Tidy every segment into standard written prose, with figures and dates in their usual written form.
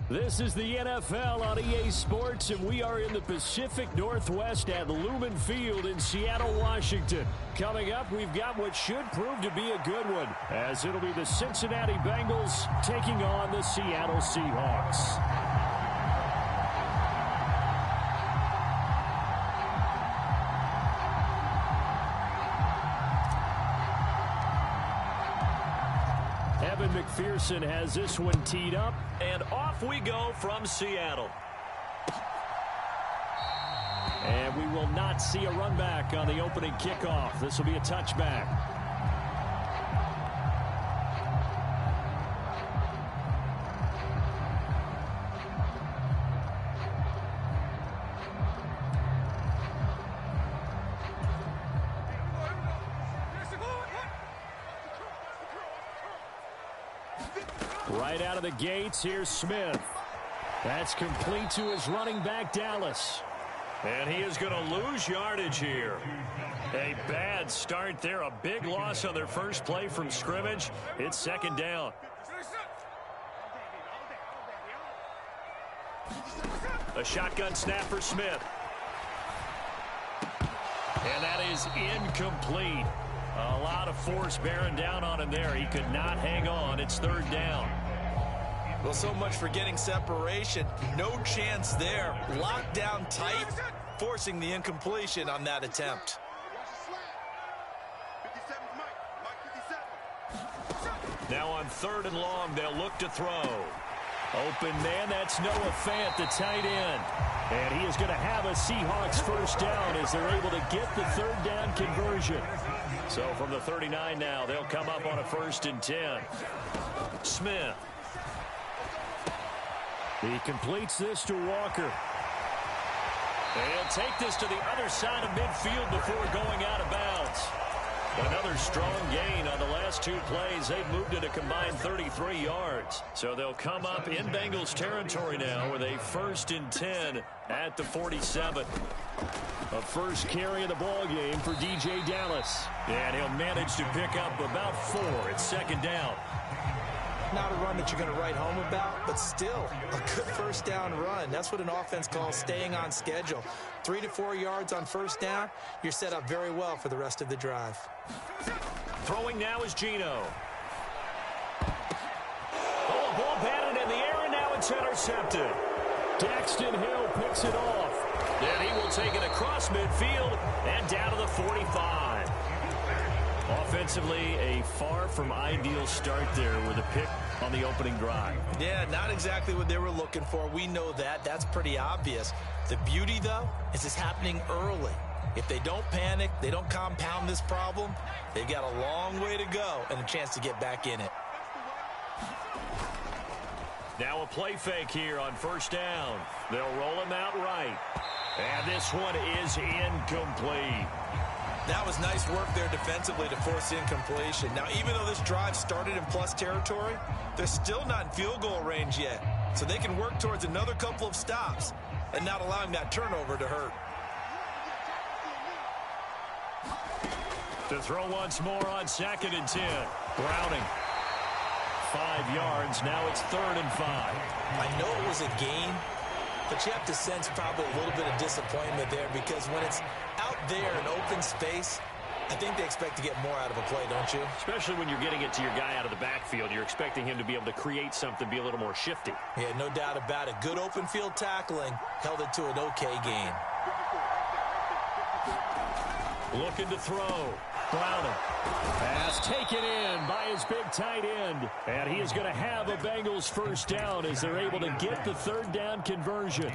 This is the NFL on EA Sports, and we are in the Pacific Northwest at Lumen Field in Seattle, Washington. Coming up, we've got what should prove to be a good one, as it'll be the Cincinnati Bengals taking on the Seattle Seahawks. McPherson has this one teed up, and off we go from Seattle. And we will not see a run back on the opening kickoff. This will be a touchback. Right out of the gates, here's Smith. That's complete to his running back, Dallas. And he is going to lose yardage here. A bad start there, a big loss on their first play from scrimmage. It's second down. A shotgun snap for Smith. And that is incomplete. A lot of force bearing down on him there. He could not hang on. It's third down. Well, so much for getting separation. No chance there. Locked down tight, forcing the incompletion on that attempt. Now on third and long, they'll look to throw. Open man, that's Noah Fant, the tight end. And he is going to have a Seahawks first down as they're able to get the third down conversion. So from the 39 now, they'll come up on a 1st and 10. Smith. He completes this to Walker. And he'll take this to the other side of midfield before going out of bounds. Another strong gain on the last two plays. They've moved it a combined 33 yards. So they'll come up in Bengals territory now with a 1st and 10 at the 47. A first carry of the ball game for DJ Dallas. And he'll manage to pick up about 4 at second down. Not a run that you're going to write home about, but still a good first down run. That's what an offense calls staying on schedule. 3 to 4 yards on first down, you're set up very well for the rest of the drive. Throwing now is Geno. Oh, a ball batted in the air, and now it's intercepted. Daxton Hill picks it off. And he will take it across midfield and down to the 45. Offensively, a far from ideal start there with a pick on the opening drive. Yeah, not exactly what they were looking for. We know that. That's pretty obvious. The beauty, though, is it's happening early. If they don't panic, they don't compound this problem, they've got a long way to go and a chance to get back in it. Now a play fake here on first down. They'll roll him out right. And this one is incomplete. That was nice work there defensively to force incompletion. Now, even though this drive started in plus territory, they're still not in field goal range yet. So they can work towards another couple of stops and not allowing that turnover to hurt. To throw once more on 2nd and 10. Browning. 5 yards. Now it's 3rd and 5. I know it was a gain, but you have to sense probably a little bit of disappointment there because when it's out there in open space, I think they expect to get more out of a play, don't you? Especially when you're getting it to your guy out of the backfield. You're expecting him to be able to create something, be a little more shifty. Yeah, no doubt about it. Good open field tackling held it to an okay gain. Looking to throw. Browning. Pass taken in by his big tight end. And he is going to have a Bengals first down as they're able to get the third down conversion.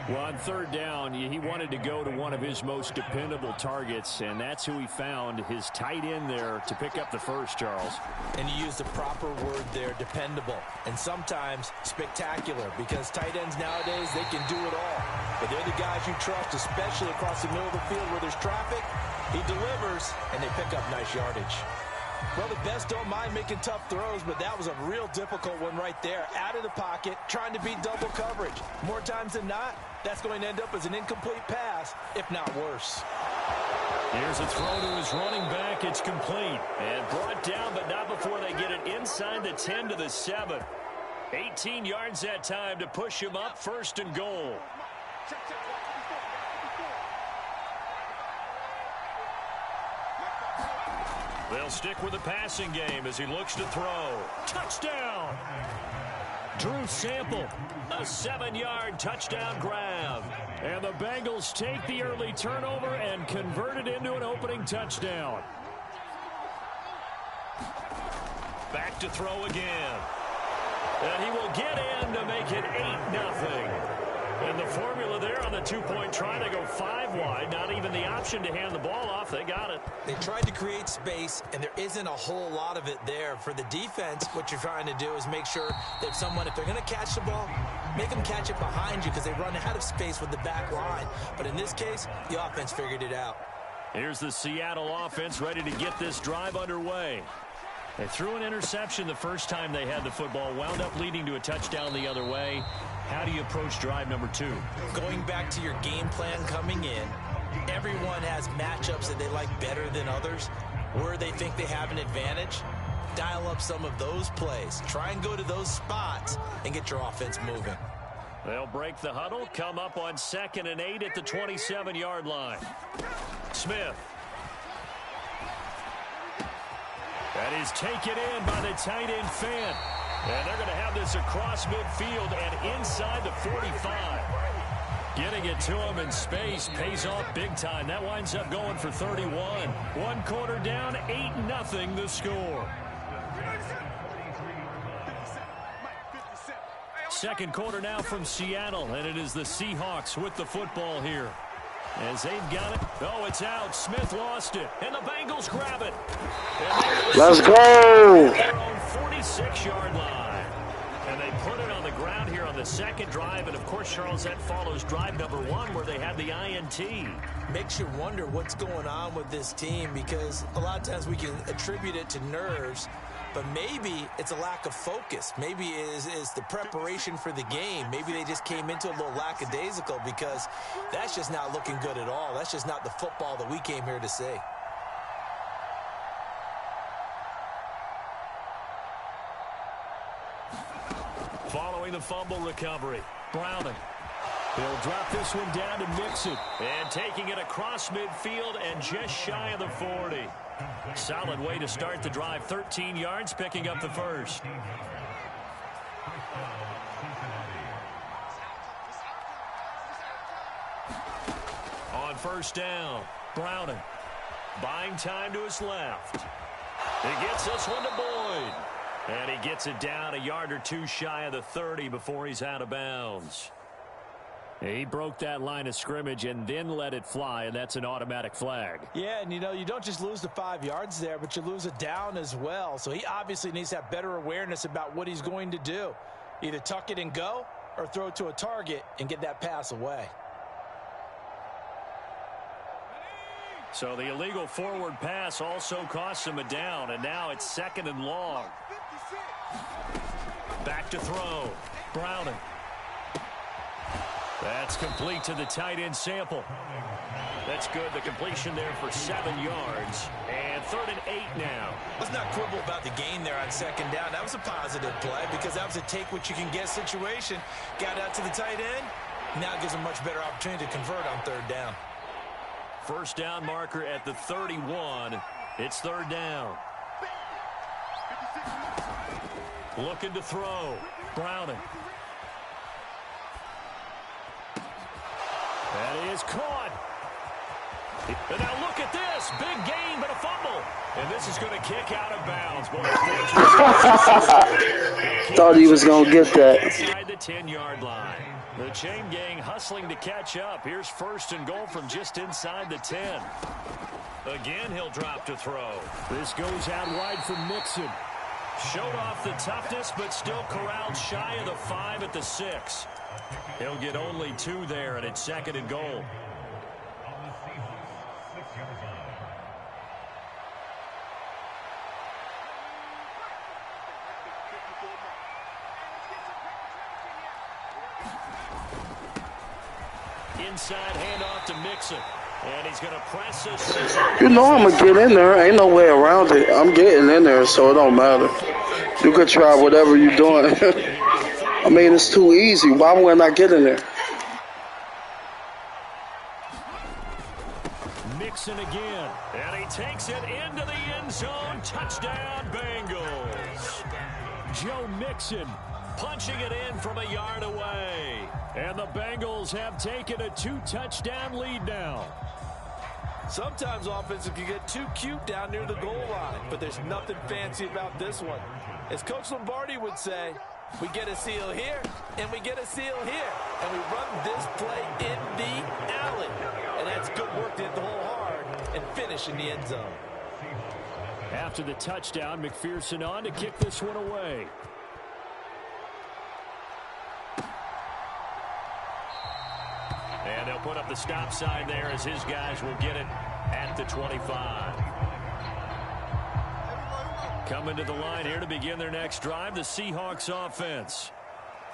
Well, on third down, he wanted to go to one of his most dependable targets, and that's who he found, his tight end there, to pick up the first, Charles. And you used the proper word there, dependable, and sometimes spectacular, because tight ends nowadays, they can do it all. But they're the guys you trust, especially across the middle of the field where there's traffic. He delivers, and they pick up nice yardage. Well, the best don't mind making tough throws, but that was a real difficult one right there. Out of the pocket, trying to beat double coverage. More times than not, that's going to end up as an incomplete pass, if not worse. Here's a throw to his running back. It's complete. And brought down, but not before they get it inside the 10 to the 7. 18 yards that time to push him up, 1st and goal. They'll stick with the passing game as he looks to throw. Touchdown! Drew Sample, a 7-yard touchdown grab. And the Bengals take the early turnover and convert it into an opening touchdown. Back to throw again. And he will get in to make it 8-0. And the formula there on the 2-point try, they go 5 wide. Not even the option to hand the ball off. They got it. They tried to create space, and there isn't a whole lot of it there. For the defense, what you're trying to do is make sure that if they're going to catch the ball, make them catch it behind you because they run out of space with the back line. But in this case, the offense figured it out. Here's the Seattle offense ready to get this drive underway. They threw an interception the first time they had the football, wound up leading to a touchdown the other way. How do you approach drive number 2? Going back to your game plan coming in, everyone has matchups that they like better than others, where they think they have an advantage. Dial up some of those plays. Try and go to those spots and get your offense moving. They'll break the huddle, come up on 2nd and 8 at the 27-yard line. Smith. That is taken in by the tight end Fant. And they're going to have this across midfield and inside the 45. Getting it to him in space pays off big time. That winds up going for 31. 1 quarter down, 8-0 the score. 2nd quarter now from Seattle, and it is the Seahawks with the football here. As they've got it. Oh, it's out. Smith lost it. And the Bengals grab it. Let's go. Their own 46-yard line. And they put it on the ground here on the 2nd drive. And, of course, Charles, that follows drive number 1 where they had the INT. Makes you wonder what's going on with this team because a lot of times we can attribute it to nerves. But maybe it's a lack of focus. Maybe it's the preparation for the game. Maybe they just came into a little lackadaisical because that's just not looking good at all. That's just not the football that we came here to see. Following the fumble recovery, Browning. He'll drop this one down to Mixon. And taking it across midfield and just shy of the 40. Solid way to start the drive. 13 yards, picking up the 1st. On 1st down, Browning. Buying time to his left. He gets this one to Boyd. And he gets it down a yard or 2 shy of the 30 before he's out of bounds. He broke that line of scrimmage and then let it fly, and that's an automatic flag. Yeah, and you don't just lose the 5 yards there, but you lose it down as well. So he obviously needs to have better awareness about what he's going to do. Either tuck it and go or throw it to a target and get that pass away. So the illegal forward pass also costs him a down, and now it's 2nd and long. Back to throw. Browning. That's complete to the tight end Sample. That's good. The completion there for 7 yards. And 3rd and 8 now. Let's not quibble about the gain there on 2nd down. That was a positive play because that was a take-what-you-can-get situation. Got out to the tight end. Now it gives him a much better opportunity to convert on 3rd down. 1st down marker at the 31. It's 3rd down. Looking to throw. Browning. That is caught. And now look at this. Big gain, but a fumble. And this is going to kick out of bounds. Thought he was going to get that. Inside the 10-yard line. The chain gang hustling to catch up. Here's 1st and goal from just inside the 10. Again, he'll drop to throw. This goes out wide for Mixon. Showed off the toughness, but still corralled shy of the 5 at the 6. He'll get only 2 there, and it's 2nd and goal. Inside handoff to Mixon. And he's going to press this. You know I'm going to get in there. Ain't no way around it. I'm getting in there, so it don't matter. You could try whatever you're doing. I mean, it's too easy. Why wouldn't I get in there? Mixon again, and he takes it into the end zone. Touchdown, Bengals. Joe Mixon punching it in from a yard away. And the Bengals have taken a 2-touchdown lead now. Sometimes offenses can get too cute down near the goal line, but there's nothing fancy about this one. As Coach Lombardi would say, we get a seal here, and we get a seal here, and we run this play in the alley. And that's good work to hit the hole hard and finish in the end zone. After the touchdown, McPherson on to kick this one away. And they'll put up the stop sign there as his guys will get it at the 25. Coming to the line here to begin their next drive, the Seahawks offense.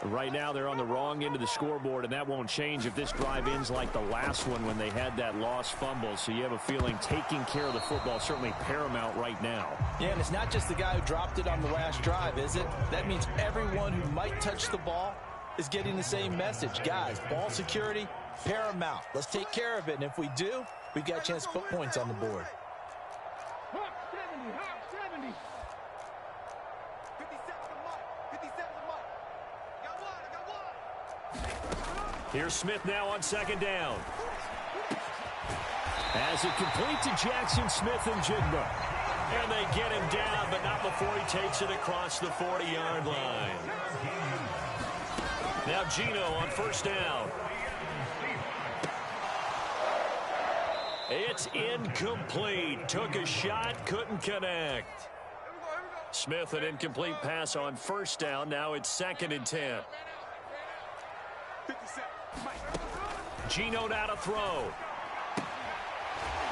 Right now they're on the wrong end of the scoreboard, and that won't change if this drive ends like the last one when they had that lost fumble. So you have a feeling taking care of the football certainly paramount right now. Yeah, and it's not just the guy who dropped it on the last drive, is it? That means everyone who might touch the ball is getting the same message. Guys, ball security, paramount. Let's take care of it, and if we do, we've got a chance to put points on the board. Here's Smith now on second down. As it complete to Jackson Smith and Jigba. And they get him down, but not before he takes it across the 40-yard line. Now Gino on first down. It's incomplete. Took a shot, couldn't connect. Smith, an incomplete pass on first down. Now it's 2nd and 10. Gino now to throw.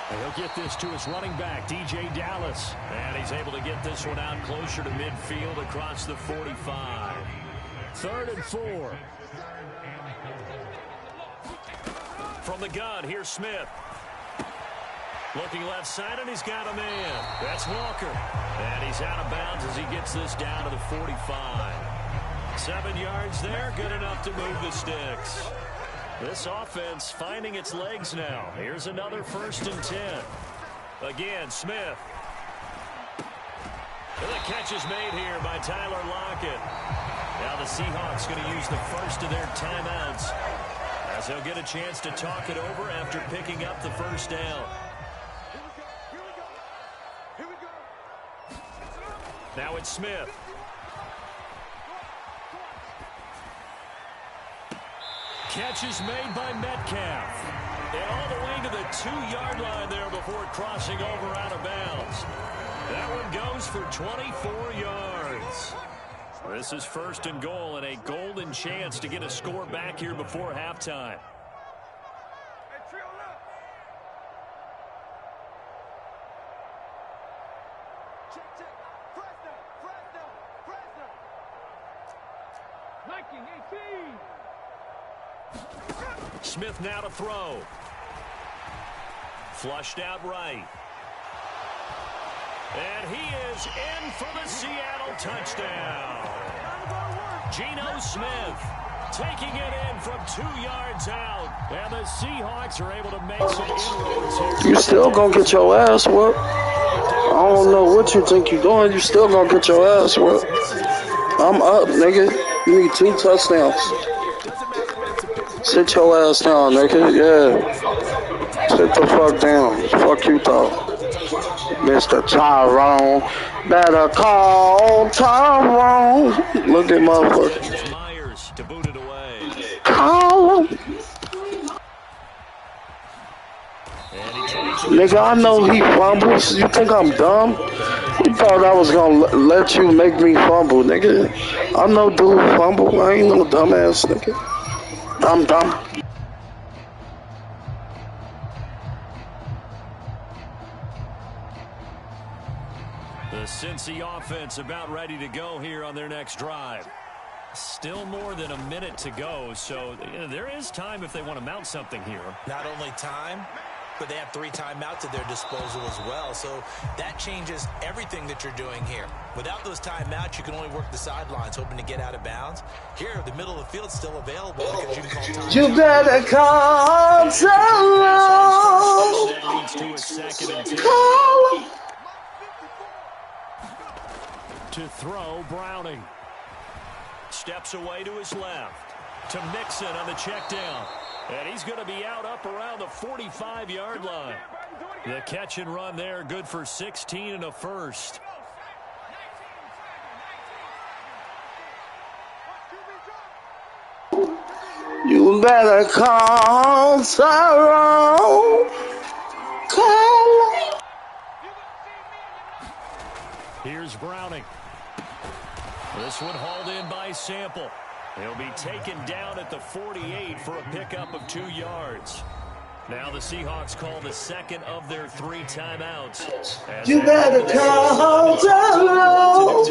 And he'll get this to his running back, DJ Dallas. And he's able to get this one out closer to midfield across the 45. 3rd and 4. From the gun, here's Smith. Looking left side, and he's got a man. That's Walker. And he's out of bounds as he gets this down to the 45. 7 yards there, good enough to move the sticks. This offense finding its legs now. Here's another 1st and 10. Again, Smith. And the catch is made here by Tyler Lockett. Now the Seahawks going to use the first of their timeouts as they'll get a chance to talk it over after picking up the first down. Now it's Smith. Catch is made by Metcalf. And all the way to the 2-yard line there before crossing over out of bounds. That one goes for 24 yards. This is 1st and goal and a golden chance to get a score back here before halftime. Smith now to throw. Flushed out right. And he is in for the Seattle touchdown. Geno Smith taking it in from 2 yards out. And the Seahawks are able to make some inroads here. You still gonna get your ass whooped. I don't know what you think you're doing. You still gonna get your ass whooped. I'm up, nigga. You need 2 touchdowns. Sit your ass down, nigga. Yeah. Sit the fuck down. Fuck you, though. Mr. Tyrone. Better call Tyrone. Look at motherfucker. Myers to boot it away. Call him. Nigga, I know he fumbles. You think I'm dumb? You thought I was gonna let you make me fumble, nigga. I know dude fumble. I ain't no dumbass, nigga. I'm dumb. The Cincy offense about ready to go here on their next drive. Still more than a minute to go, so there is time if they want to mount something here. Not only time, But they have 3 timeouts at their disposal as well, so that changes everything that you're doing here. Without those timeouts, you can only work the sidelines, hoping to get out of bounds. Here, the middle of the field is still available because you can call timeout. You better call timeout. That leads to a 2nd and 10. To throw, Browning. Steps away to his left. To Mixon on the check down. And he's going to be out up around the 45-yard line. The catch and run there, good for 16 and a first. You better call Tyrone. Call. Here's Browning. This one hauled in by Sample. He'll be taken down at the 48 for a pickup of 2 yards. Now the Seahawks call the 2nd of their 3 timeouts. You better call Tyrone.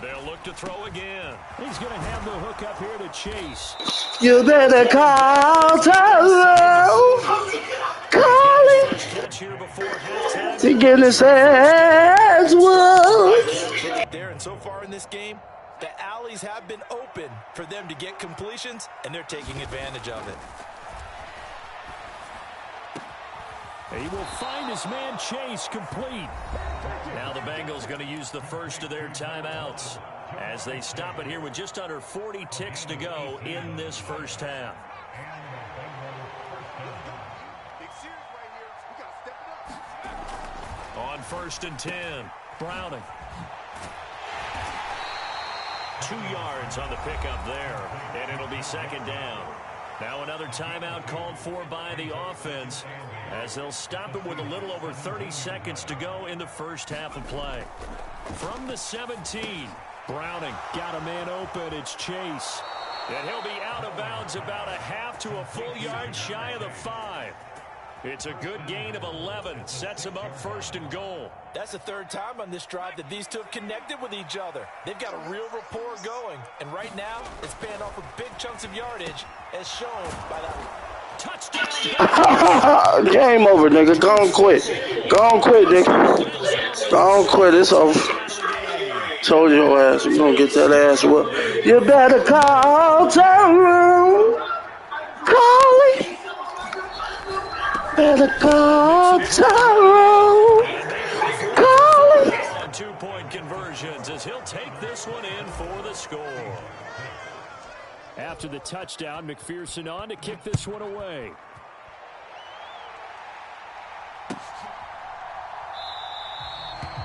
They'll look to throw again. He's going to have the hook up here to Chase. You better call Tyrone. Call it. He getting his ass whooped. There, and so far in this game, the alleys have been open for them to get completions, and they're taking advantage of it. He will find his man Chase complete. Now the Bengals going to use the first of their timeouts as they stop it here with just under 40 ticks to go in this first half. On 1st and 10, Browning. 2 yards on the pickup there, and it'll be 2nd down. Now another timeout called for by the offense as they'll stop it with a little over 30 seconds to go in the first half of play. From the 17, Browning got a man open. It's Chase. And he'll be out of bounds about a half to a full yard shy of the 5. It's a good gain of 11. Sets him up 1st and goal. That's the 3rd time on this drive that these two have connected with each other. They've got a real rapport going. And right now, it's paying off with big chunks of yardage, as shown by that touchdown. Game over, nigga. Go on quit. Go on quit, nigga. Go on quit. It's over. Told your ass. You gonna get that ass whooped. You better call Tyrone. Call it. Better call Tyrone. Call it. 2-point conversions as he'll take this one in for the score. After the touchdown, McPherson on to kick this one away.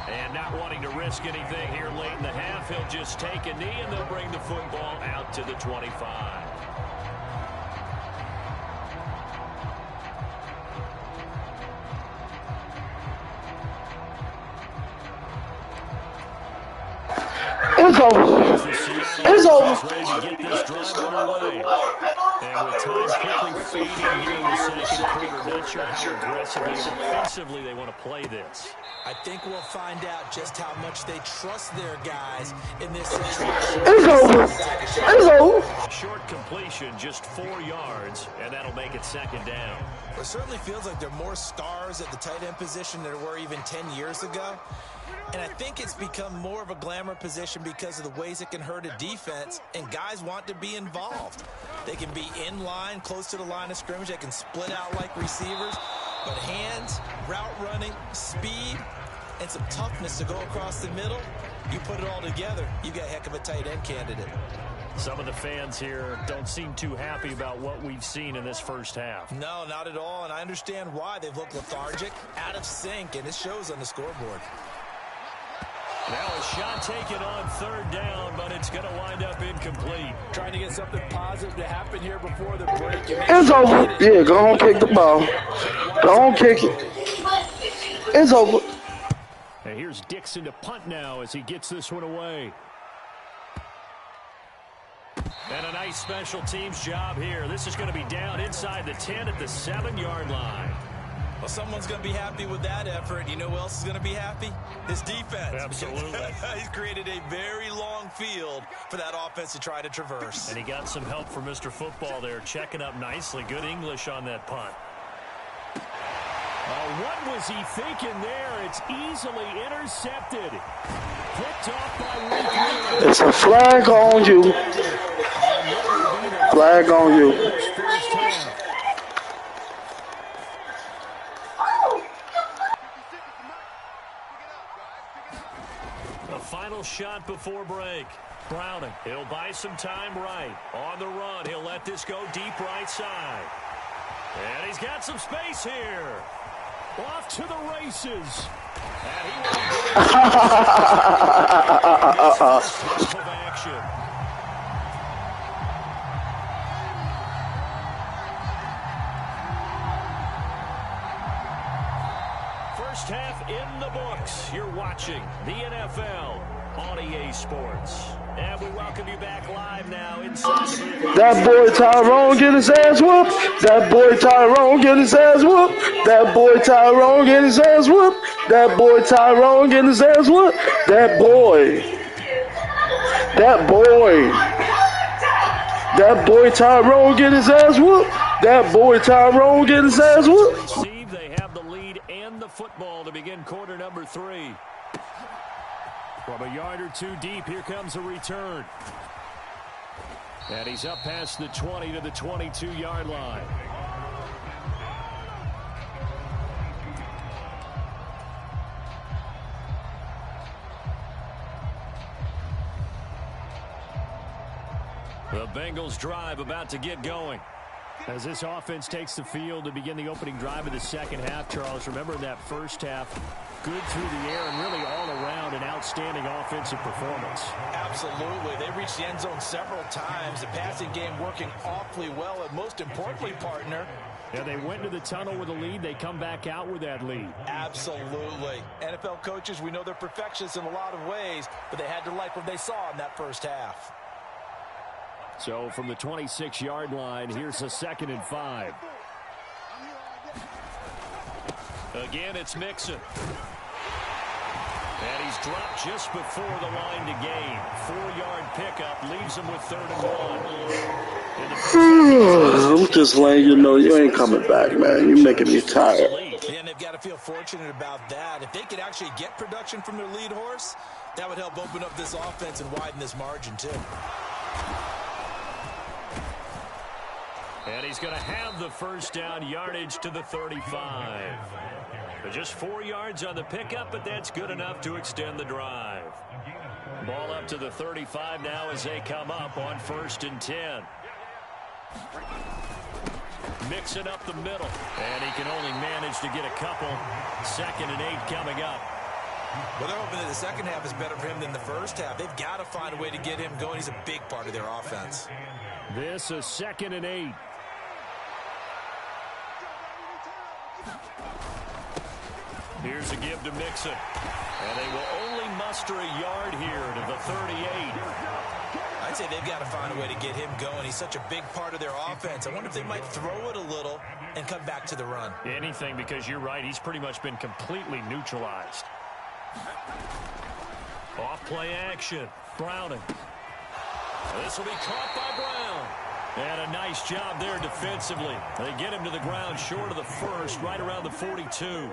And not wanting to risk anything here late in the half, he'll just take a knee and they'll bring the football out to the 25. It's over. It's over. Ready to get this drive underway. And with time quickly fading here in the 2nd quarter, not sure how aggressively and offensively they want to play this. I think we'll find out just how much they trust their guys in this situation. It's over. It's over. Short completion, just 4 yards, and that'll make it 2nd down. It certainly feels like there are more stars at the tight end position than there were even 10 years ago. And I think it's become more of a glamour position because of the ways it can hurt a defense, and guys want to be involved. They can be in line, close to the line of scrimmage. They can split out like receivers. But hands, route running, speed, and some toughness to go across the middle, you put it all together, you got a heck of a tight end candidate. Some of the fans here don't seem too happy about what we've seen in this first half. No, not at all, and I understand why. They've looked lethargic, out of sync, and it shows on the scoreboard. Now a shot taken on 3rd down, but it's going to wind up incomplete. Trying to get something positive to happen here before the break. It's over. Yeah, go on, kick the ball. Go on, kick it. It's over. And here's Dixon to punt now as he gets this one away. And a nice special teams job here. This is going to be down inside the 10 at the 7-yard line. Well, someone's going to be happy with that effort. You know who else is going to be happy? His defense. Absolutely. He's created a very long field for that offense to try to traverse. And he got some help from Mr. Football there, checking up nicely. Good English on that punt. What was he thinking there? It's easily intercepted. Picked off by Reed. It's a flag on you. Flag on you. The final shot before break. Browning, he'll buy some time right. On the run, he'll let this go deep right side. And he's got some space here. Off to the races. And he will of action. First half in the books. You're watching the NFL on EA Sports. And we welcome you back live now inside the booth. That boy Tyrone get his ass whooped. That boy Tyrone get his ass whooped. That boy Tyrone get his ass whooped. That boy Tyrone get his ass whooped. That boy. That boy. That boy Tyrone get his ass whooped. That boy Tyrone get his ass whooped. They have the lead and the football to begin quarter number 3. From a yard or two deep, here comes a return. And he's up past the 20 to the 22-yard line. The Bengals drive about to get going. As this offense takes the field to begin the opening drive of the second half, Charles, remember in that first half, good through the air and really all around an outstanding offensive performance. Absolutely. They reached the end zone several times. The passing game working awfully well. And most importantly, partner, yeah, they went to the tunnel with a lead. They come back out with that lead. Absolutely. NFL coaches, we know they're perfectionists in a lot of ways, but they had to like what they saw in that first half. So from the 26-yard line, here's a 2nd and 5. Again, it's Mixon. And he's dropped just before the line to gain. 4-yard pickup leaves him with 3rd and 1. I'm just letting you know you ain't coming back, man. You're making me tired. Yeah, and they've got to feel fortunate about that. If they could actually get production from their lead horse, that would help open up this offense and widen this margin, too. And he's going to have the first down, yardage to the 35. Just 4 yards on the pickup, but that's good enough to extend the drive. Ball up to the 35 now as they come up on 1st and 10. Mixing up the middle. And he can only manage to get a couple. 2nd and 8 coming up. Well, they're hoping that the second half is better for him than the first half. They've got to find a way to get him going. He's a big part of their offense. This is 2nd and 8. Here's a give to Mixon. And they will only muster a yard here to the 38. I'd say they've got to find a way to get him going. He's such a big part of their offense. I wonder if they might throw it a little and come back to the run. Anything, because you're right. He's pretty much been completely neutralized. Off play action. Browning. This will be caught by Brown. And a nice job there defensively. They get him to the ground short of the first, right around the 42.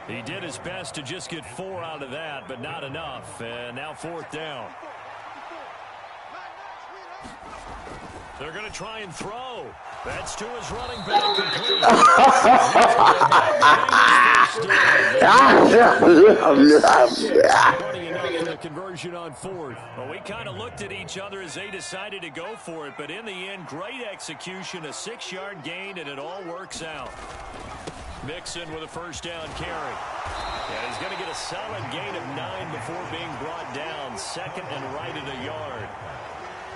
He did his best to just get 4 out of that, but not enough. And now 4th down. They're going to try and throw. That's to his running back. Conversion on 4th. Well, we kind of looked at each other as they decided to go for it, but in the end, great execution, a 6-yard gain, and it all works out. Mixon with a first down carry. And he's going to get a solid gain of 9 before being brought down. 2nd and right at a yard.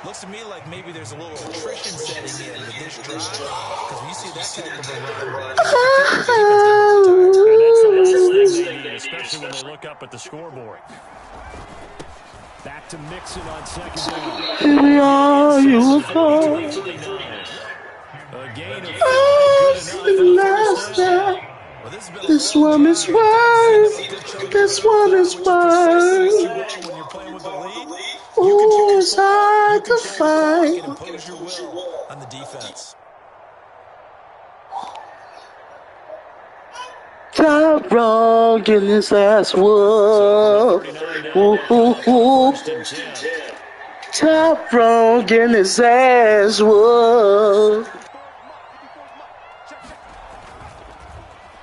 Looks to me like maybe there's a little attrition setting in with this drive, because when you see that type of a run, and that's the last thing they need, especially when they look up at the scoreboard. Back to Mixon on 2nd down. Here we are, you fall. A gain of 5, good enough for the first down. Well, this has been a This long one is drive. mine. This one is mine. When you're playing with the lead, Ooh, it's hard to control the clock and find. impose your will on the defense. Tyrone getting his ass whooped. Ooh. Tyrone getting his ass whooped.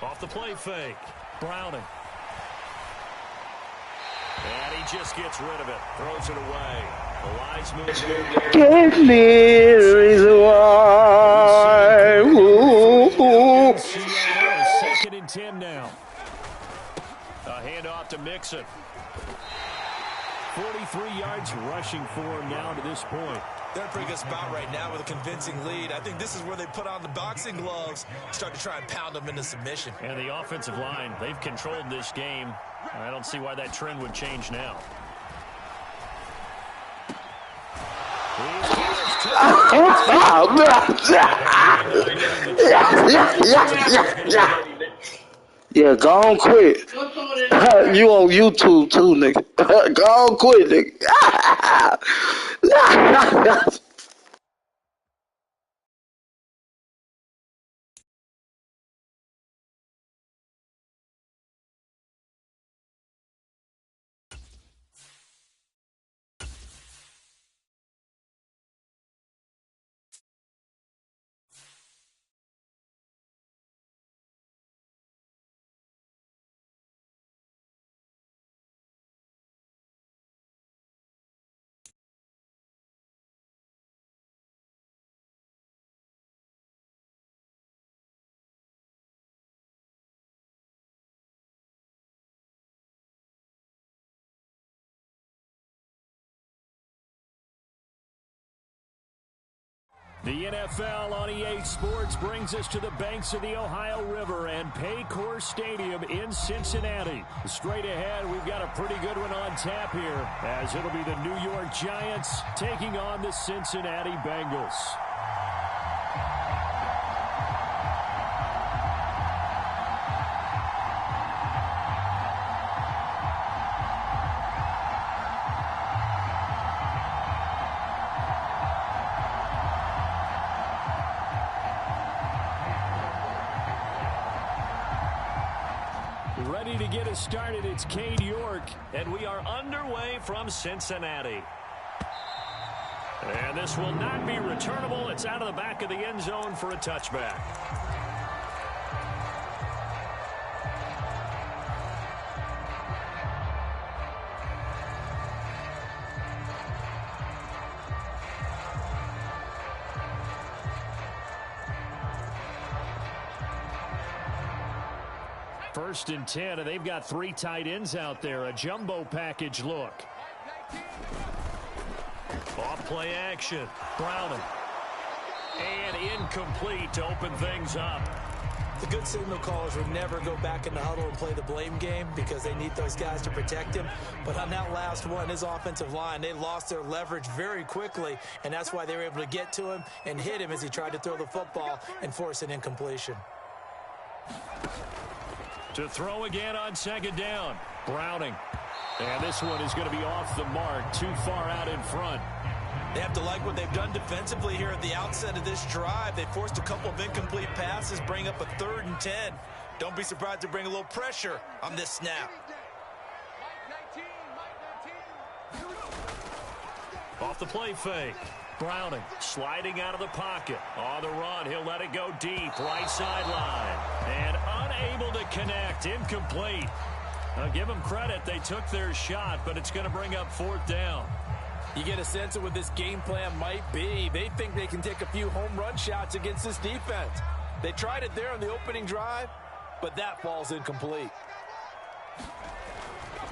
Off the play fake. Browning. And he just gets rid of it. Throws it away. The line's moving. Give me a reason why. Ooh. Second and 10 now. A handoff to Mixon. 43 yards rushing for him now to this point. They're in a pretty good spot right now with a convincing lead. I think this is where they put on the boxing gloves, start to try and pound them into submission. And the offensive line, they've controlled this game. I don't see why that trend would change now. Yeah, go on quit. You on YouTube too, nigga. Go on quit, nigga. The NFL on EA Sports brings us to the banks of the Ohio River and Paycor Stadium in Cincinnati. Straight ahead, we've got a pretty good one on tap here, as it'll be the New York Giants taking on the Cincinnati Bengals. Ready to get us started, it's Cade York, and we are underway from Cincinnati. And this will not be returnable. It's out of the back of the end zone for a touchback. First and 10, and they've got 3 tight ends out there. A jumbo package look. Off play action. Browning. And incomplete to open things up. The good signal callers would never go back in the huddle and play the blame game because they need those guys to protect him. But on that last one, his offensive line, they lost their leverage very quickly, and that's why they were able to get to him and hit him as he tried to throw the football and force an incompletion. To throw again on second down. Browning. And this one is going to be off the mark, too far out in front. They have to like what they've done defensively here at the outset of this drive. They forced a couple of incomplete passes, bring up a 3rd and 10. Don't be surprised to bring a little pressure on this snap. Off the play fake. Browning sliding out of the pocket. On the run, he'll let it go deep. Right sideline. And unable to connect. Incomplete. I'll give them credit. They took their shot, but it's going to bring up 4th down. You get a sense of what this game plan might be. They think they can take a few home run shots against this defense. They tried it there on the opening drive, but that falls incomplete.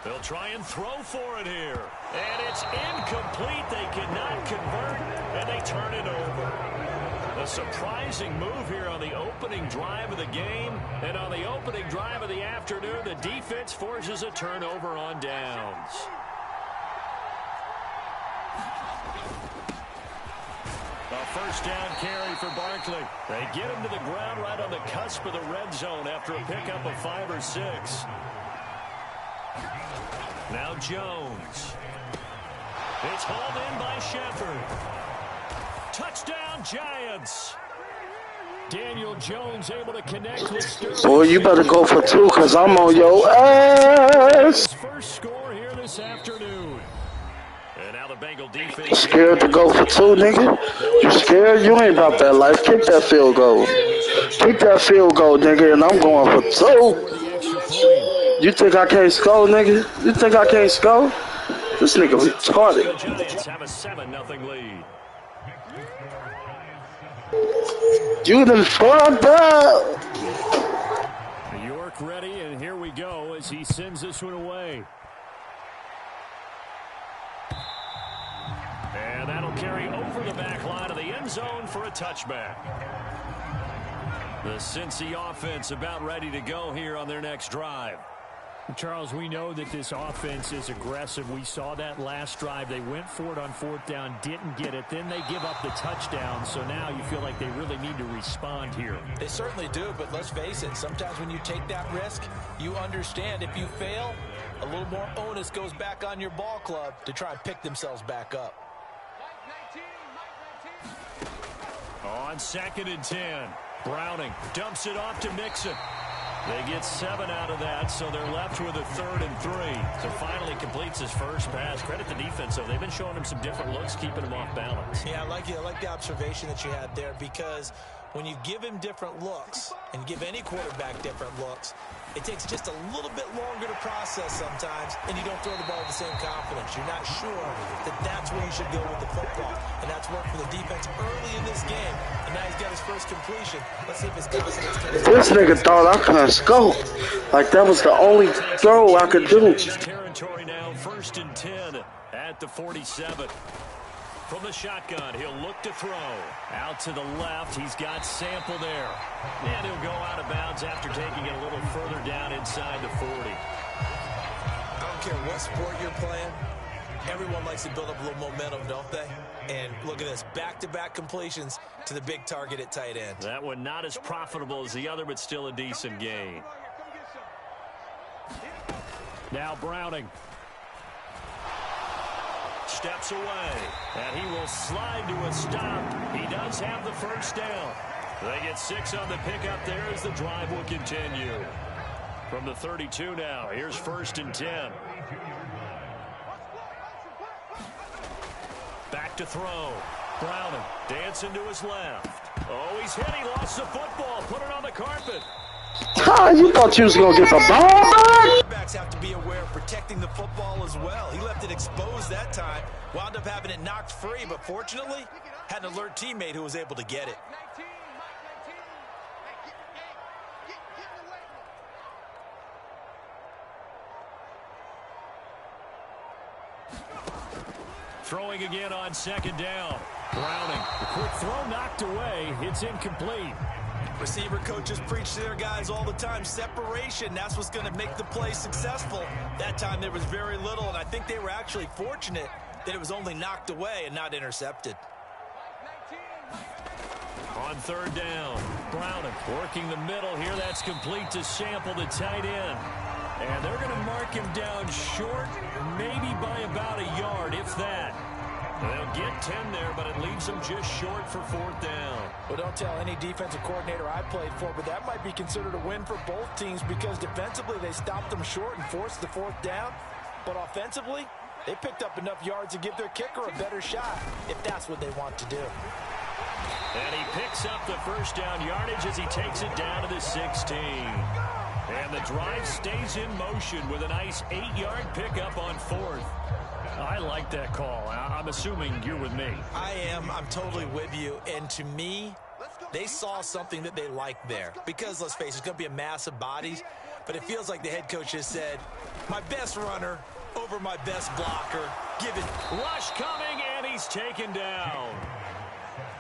They'll try and throw for it here. And it's incomplete. They cannot convert, and they turn it over. A surprising move here on the opening drive of the game. And on the opening drive of the afternoon, the defense forces a turnover on downs. A first down carry for Barkley. They get him to the ground right on the cusp of the red zone after a pickup of 5 or 6. Now Jones. It's hauled in by Shepard. Touchdown, Giants. Daniel Jones able to connect with Sterling. Boy, you better go for 2 because I'm on your ass. First score here this afternoon. And now the Bengal defense. Scared to go for 2, nigga? You scared? You ain't about that life. Kick that field goal. Kick that field goal, nigga, and I'm going for 2. You think I can't score, nigga? You think I can't score? This nigga retarded. The Giants have a 7-0 lead. You done fucked up. York ready, and here we go as he sends this one away. And that'll carry over the back line of the end zone for a touchback. The Cincy offense about ready to go here on their next drive. Charles, we know that this offense is aggressive. We saw that last drive. They went for it on 4th down, didn't get it. Then they give up the touchdown, so now you feel like they really need to respond here. They certainly do, but let's face it, sometimes when you take that risk, you understand if you fail, a little more onus goes back on your ball club to try and pick themselves back up. On 2nd and 10, Browning dumps it off to Mixon. They get 7 out of that, so they're left with a 3rd and 3. So finally completes his first pass. Credit the defense, though. They've been showing him some different looks, keeping him off balance. Yeah, I like the observation that you had there, because when you give him different looks and give any quarterback different looks, it takes just a little bit longer to process sometimes, and you don't throw the ball with the same confidence. You're not sure that that's where you should go with the football, and that's worked for the defense early in this game, and now he's got his first completion. Let's see if his confidence can... This nigga thought I couldn't score. Like that was the only throw I could do. Territory now, 1st and 10 at the 47. From the shotgun, he'll look to throw. Out to the left, he's got Sample there. And he'll go out of bounds after taking it a little further down inside the 40. I don't care what sport you're playing. Everyone likes to build up a little momentum, don't they? And look at this, back-to-back completions to the big target at tight end. That one not as profitable as the other, but still a decent gain. Now Browning. Steps away, and he will slide to a stop. He does have the first down. They get 6 on the pickup there as the drive will continue. From the 32 now, here's 1st and 10. Back to throw. Browning dancing to his left. Oh, he's hit. He lost the football. Put it on the carpet. Ah, you thought you was going to get the ball back? Quarterbacks have to be aware of protecting the football as well. He left it exposed that time, wound up having it knocked free, but fortunately, had an alert teammate who was able to get it. Throwing again on 2nd down. Browning, the quick throw knocked away. It's incomplete. Receiver coaches preach to their guys all the time. Separation, that's what's going to make the play successful. That time there was very little, and I think they were actually fortunate that it was only knocked away and not intercepted. On 3rd down, Browning working the middle here. That's complete to Sample, the tight end. And they're going to mark him down short, maybe by about a yard, if that. They'll get 10 there, but it leaves them just short for 4th down. Well, don't tell any defensive coordinator I played for, but that might be considered a win for both teams because defensively they stopped them short and forced the 4th down. But offensively, they picked up enough yards to give their kicker a better shot if that's what they want to do. And he picks up the first down yardage as he takes it down to the 16. And the drive stays in motion with a nice 8-yard pickup on 4th. I like that call. I'm assuming you're with me. I am. I'm totally with you. And to me, they saw something that they liked there. Because, let's face it, it's going to be a mass of bodies. But it feels like the head coach has said, my best runner over my best blocker. Give it. Rush coming, and he's taken down.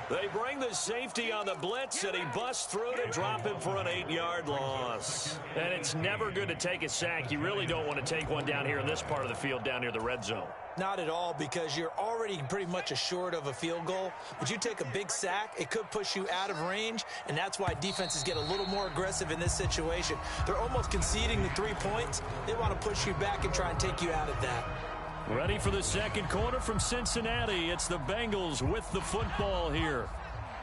They bring the safety on the blitz, and he busts through to drop him for an 8-yard loss. And it's never good to take a sack. You really don't want to take one down here in this part of the field down near the red zone. Not at all, because you're already pretty much assured of a field goal. But you take a big sack, it could push you out of range, and that's why defenses get a little more aggressive in this situation. They're almost conceding the 3 points. They want to push you back and try and take you out of that. Ready for the second quarter from Cincinnati. It's the Bengals with the football here.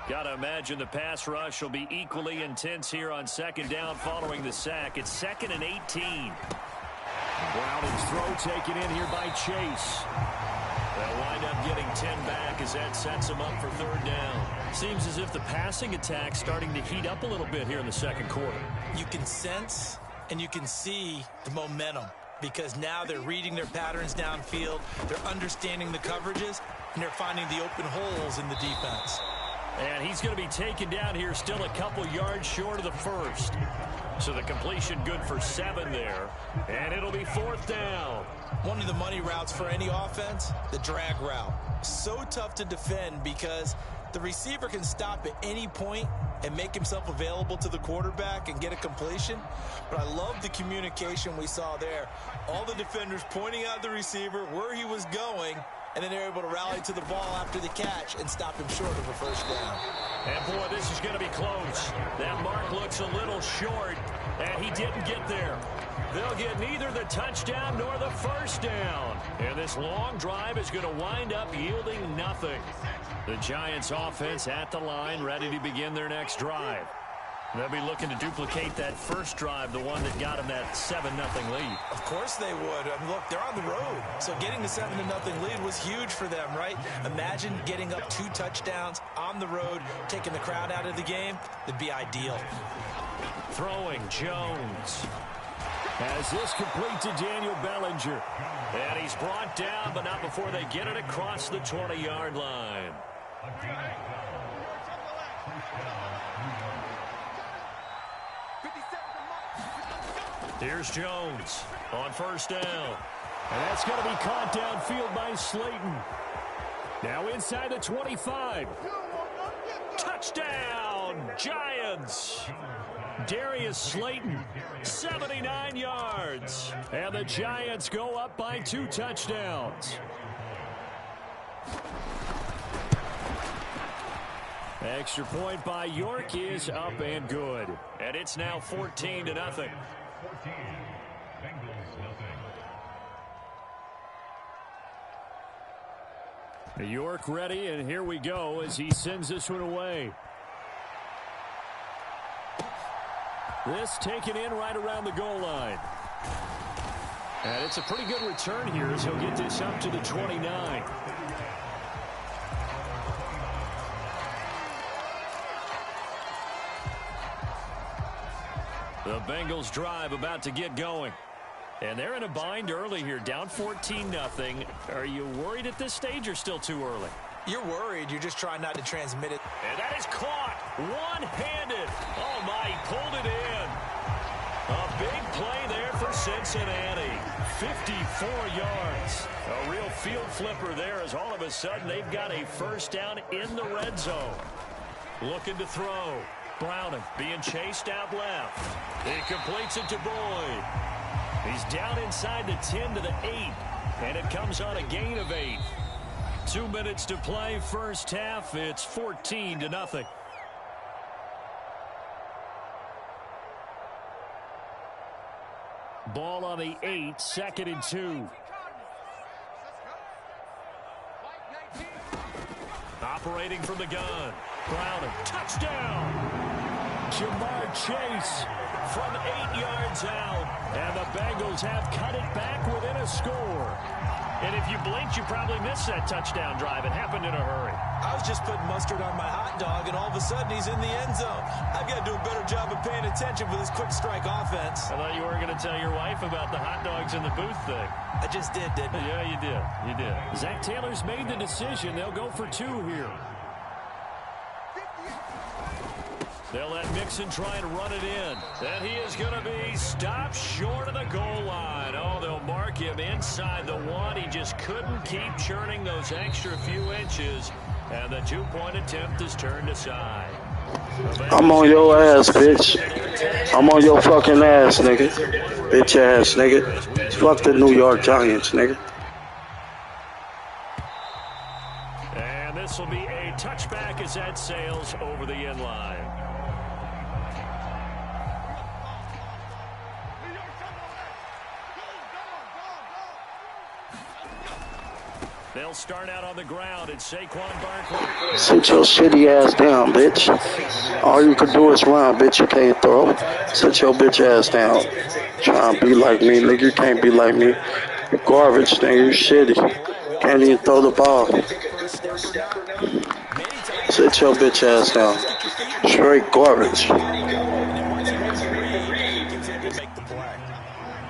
Got to imagine the pass rush will be equally intense here on second down following the sack. It's 2nd and 18. Browning's throw taken in here by Chase. They'll wind up getting 10 back as that sets them up for third down. Seems as if the passing attack's starting to heat up a little bit here in the second quarter. You can sense and you can see the momentum, because now they're reading their patterns downfield, they're understanding the coverages, and they're finding the open holes in the defense. And he's going to be taken down here still a couple yards short of the first. So the completion good for 7 there. And it'll be 4th down. One of the money routes for any offense, the drag route. So tough to defend because the receiver can stop at any point and make himself available to the quarterback and get a completion. But I love the communication we saw there. All the defenders pointing out the receiver, where he was going, and then they're able to rally to the ball after the catch and stop him short of a first down. And, boy, this is going to be close. That mark looks a little short, and he didn't get there. They'll get neither the touchdown nor the first down. And this long drive is going to wind up yielding nothing. The Giants offense at the line, ready to begin their next drive. They'll be looking to duplicate that first drive, the one that got them that 7-0 lead. Of course they would. I mean, look, they're on the road. So getting the 7-0 lead was huge for them, right? Imagine getting up 2 touchdowns on the road, taking the crowd out of the game. That'd be ideal. Throwing Jones. As this complete to Daniel Bellinger. And he's brought down, but not before they get it across the 20-yard line. Here's Jones on first down. And that's going to be caught downfield by Slayton. Now inside the 25. Touchdown, Giants. Darius Slayton, 79 yards. And the Giants go up by 2 touchdowns. Extra point by York is up and good. And it's now 14-0. York ready, and here we go as he sends this one away. This taken in right around the goal line. And it's a pretty good return here as he'll get this up to the 29. The Bengals drive about to get going. And they're in a bind early here, down 14-0. Are you worried at this stage or still too early? You're worried. You're just trying not to transmit it. And that is caught one-handed. Oh, my, he pulled it in. A big play there for Cincinnati. 54 yards. A real field flipper there as all of a sudden they've got a first down in the red zone. Looking to throw. Browning being chased out left. He completes it to Boyd. He's down inside the 10 to the 8. And it comes on a gain of 8. 2 minutes to play first half. It's 14-0. Ball on the 8, 2nd and 2. Operating from the gun. Browning. Touchdown! Jamar Chase from 8 yards out. And the Bengals have cut it back within a score. And if you blinked, you probably missed that touchdown drive. It happened in a hurry. I was just putting mustard on my hot dog, and all of a sudden he's in the end zone. I've got to do a better job of paying attention for this quick strike offense. I thought you were going to tell your wife about the hot dogs in the booth thing. I just did, didn't I? Yeah, you did. You did. Zach Taylor's made the decision. They'll go for 2 here. They'll let Mixon try and run it in. And he is going to be stopped short of the goal line. Oh, they'll mark him inside the 1. He just couldn't keep churning those extra few inches. And the 2-point attempt is turned aside. I'm on your ass, bitch. I'm on your fucking ass, nigga. Bitch ass, nigga. Fuck the New York Giants, nigga. sails over the end line. They'll start out on the ground. It's Saquon Barkley. Sit your shitty ass down, bitch. All you can do is run, bitch. You can't throw. Sit your bitch ass down. Try to be like me, nigga. You can't be like me. You garbage, nigga. You shitty. Can't even throw the ball. Sit your bitch ass down. Straight garbage.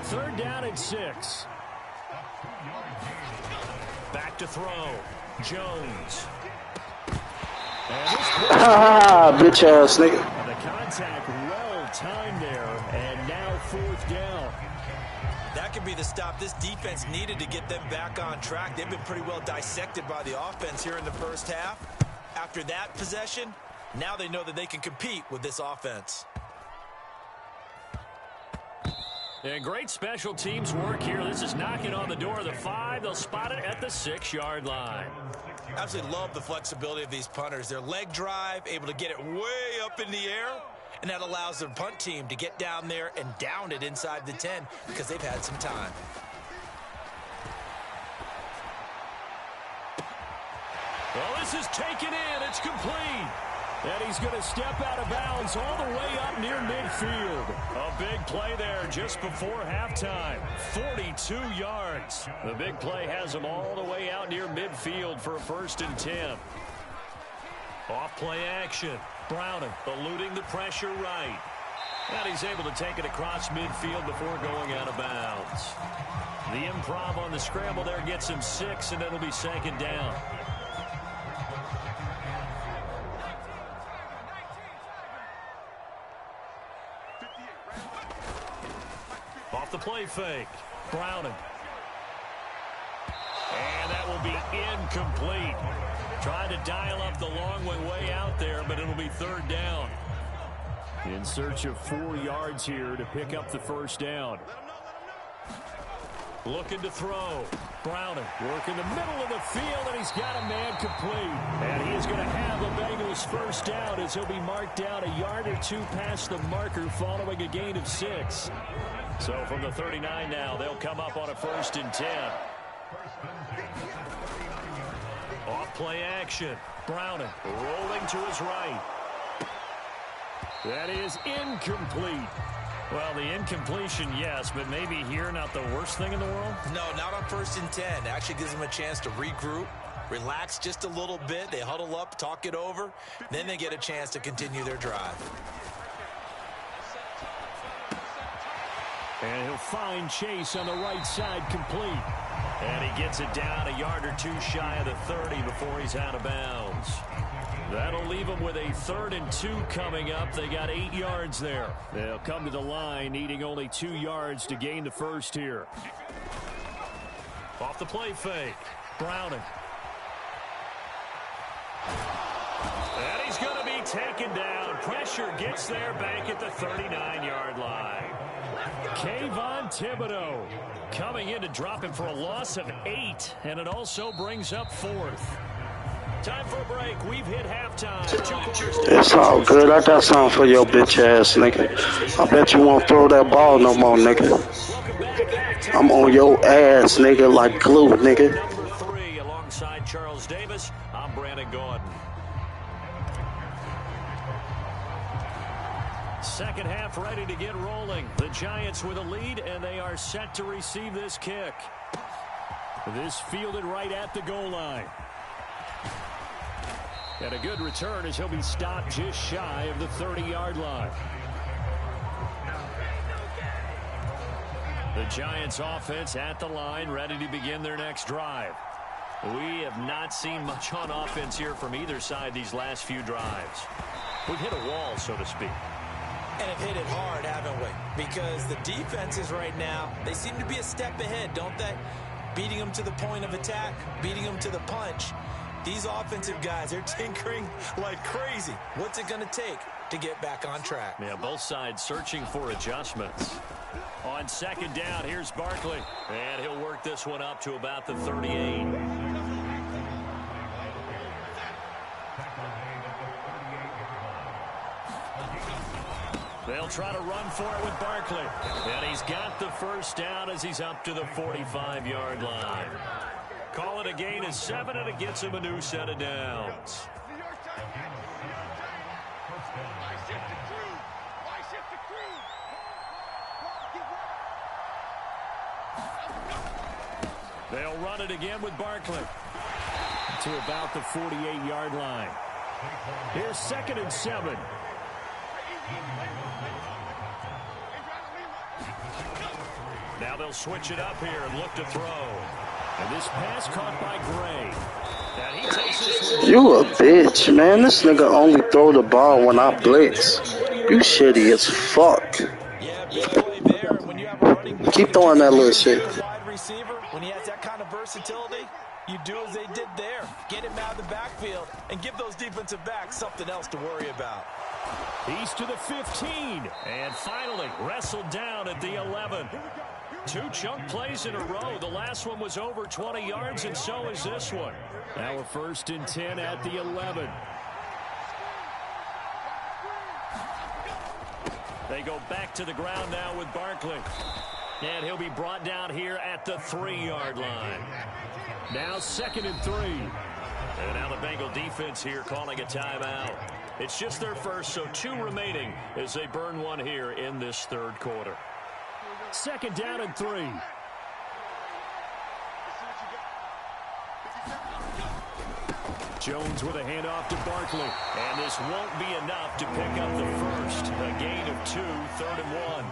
Third down and 6. Back to throw. Jones. Bitch ass nigga. The contact well timed there, and now fourth down. That could be the stop this defense needed to get them back on track. They've been pretty well dissected by the offense here in the first half. After that possession, now they know that they can compete with this offense. And great special teams work here. This is knocking on the door of the 5. They'll spot it at the 6-yard line. Absolutely love the flexibility of these punters. Their leg drive, able to get it way up in the air, and that allows their punt team to get down there and down it inside the 10 because they've had some time. Well, this is taken in. It's complete. And he's going to step out of bounds all the way up near midfield. A big play there just before halftime. 42 yards. The big play has him all the way out near midfield for a 1st and 10. Off play action. Browning eluding the pressure right. And he's able to take it across midfield before going out of bounds. The improv on the scramble there gets him 6, and it'll be 2nd down. Off the play fake. Browning. And that will be incomplete. Trying to dial up the long way out there, but it'll be 3rd down. In search of 4 yards here to pick up the 1st down. Looking to throw. Browning working the middle of the field, and he's got a man complete. And he is going to have the Bengals 1st down as he'll be marked down a yard or 2 past the marker following a gain of 6. So from the 39 now, they'll come up on a 1st and 10. Off play action. Browning rolling to his right. That is incomplete. Well, the incompletion, yes, but maybe here not the worst thing in the world? No, not on 1st and 10. Actually gives them a chance to regroup, relax just a little bit. They huddle up, talk it over. Then they get a chance to continue their drive. And he'll find Chase on the right side complete. And he gets it down a yard or 2 shy of the 30 before he's out of bounds. That'll leave them with a 3rd and 2 coming up. They got 8 yards there. They'll come to the line, needing only 2 yards to gain the 1st here. Off the play fake. Browning. And he's going to be taken down. Pressure gets there back at the 39-yard line. Kayvon Thibodeau coming in to drop him for a loss of 8, and it also brings up 4th. Time for a break. We've hit halftime. It's all good. I got something for your bitch ass, nigga. I bet you won't throw that ball no more, nigga. I'm on your ass, nigga, like glue, nigga. Number 3 alongside Charles Davis. I'm Brandon Gordon. Second half ready to get rolling. The Giants with a lead, and they are set to receive this kick. This fielded right at the goal line. And a good return as he'll be stopped just shy of the 30-yard line. The Giants offense at the line, ready to begin their next drive. We have not seen much on offense here from either side these last few drives. We've hit a wall, so to speak. And have hit it hard, haven't we? Because the defenses right now, they seem to be a step ahead, don't they? Beating them to the point of attack, beating them to the punch. These offensive guys, they're tinkering like crazy. What's it going to take to get back on track? Yeah, both sides searching for adjustments. On 2nd down, here's Barkley. And he'll work this one up to about the 38. They'll try to run for it with Barkley. And he's got the first down as he's up to the 45-yard line. Call it a gain of 7, and it gets him a new set of downs. They'll run it again with Barkley. To about the 48-yard line. Here's 2nd and 7. Now they'll switch it up here and look to throw. And this pass caught by Gray. And he takes this. You a bitch, man. This nigga only throw the ball when I blitz. You shitty as fuck. Yeah, big play there. When you have a running back, keep throwing that little shit. Wide receiver, when he has that kind of versatility, you do as they did there. Get him out of the backfield and give those defensive backs something else to worry about. He's to the 15. And finally wrestled down at the 11. 2 chunk plays in a row. The last one was over 20 yards, and so is this one. Now we're 1st and 10 at the 11. They go back to the ground now with Barkley. And he'll be brought down here at the 3-yard line. Now 2nd and 3. And now the Bengal defense here calling a timeout. It's just their first, so 2 remaining as they burn one here in this 3rd quarter. 2nd down and 3. Jones with a handoff to Barkley. And this won't be enough to pick up the first. A gain of 2, 3rd and 1.